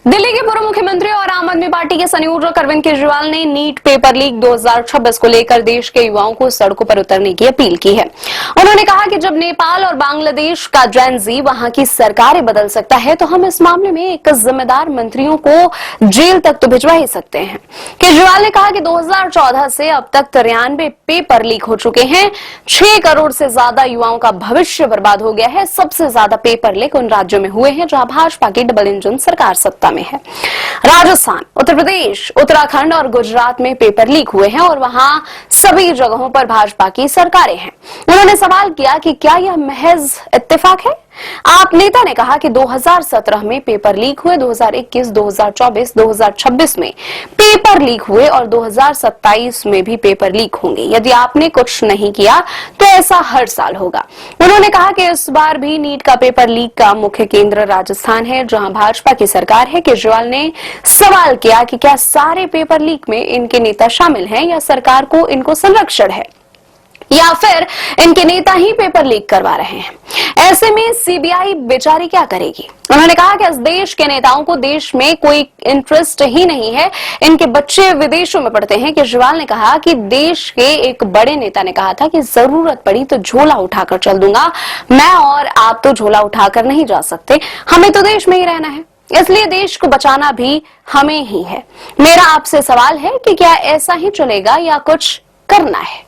दिल्ली के पूर्व मुख्यमंत्री और आम आदमी पार्टी के संयोजक अरविंद केजरीवाल ने नीट पेपर लीक 2026 को लेकर देश के युवाओं को सड़कों पर उतरने की अपील की है। उन्होंने कहा कि जब नेपाल और बांग्लादेश का जेन जी वहां की सरकारें बदल सकता है, तो हम इस मामले में एक जिम्मेदार मंत्रियों को जेल तक तो भिजवा ही सकते हैं। केजरीवाल ने कहा कि 2014 से अब तक 93 पेपर लीक हो चुके हैं। 6 करोड़ से ज्यादा युवाओं का भविष्य बर्बाद हो गया है। सबसे ज्यादा पेपर लीक उन राज्यों में हुए हैं जहां भाजपा की डबल इंजन सरकार सत्ता में है। राजस्थान, उत्तर प्रदेश, उत्तराखंड और गुजरात में पेपर लीक हुए हैं और वहां सभी जगहों पर भाजपा की सरकारें हैं। उन्होंने सवाल किया कि क्या यह महज इत्तेफाक है। आप नेता ने कहा कि 2017 में पेपर लीक हुए, 2021, 2024, 2026 में पेपर लीक हुए और 2027 में भी पेपर लीक होंगे। यदि आपने कुछ नहीं किया तो ऐसा हर साल होगा। उन्होंने कहा कि इस बार भी नीट का पेपर लीक का मुख्य केंद्र राजस्थान है, जहां भाजपा की सरकार है। केजरीवाल ने सवाल किया कि क्या सारे पेपर लीक में इनके नेता शामिल हैं या सरकार को इनको संरक्षण है, या फिर इनके नेता ही पेपर लीक करवा रहे हैं। ऐसे में सीबीआई बेचारी क्या करेगी। उन्होंने कहा कि इस देश के नेताओं को देश में कोई इंटरेस्ट ही नहीं है, इनके बच्चे विदेशों में पढ़ते हैं। केजरीवाल ने कहा कि देश के एक बड़े नेता ने कहा था कि जरूरत पड़ी तो झोला उठाकर चल दूंगा। मैं और आप तो झोला उठाकर नहीं जा सकते, हमें तो देश में ही रहना है, इसलिए देश को बचाना भी हमें ही है। मेरा आपसे सवाल है कि क्या ऐसा ही चलेगा या कुछ करना है।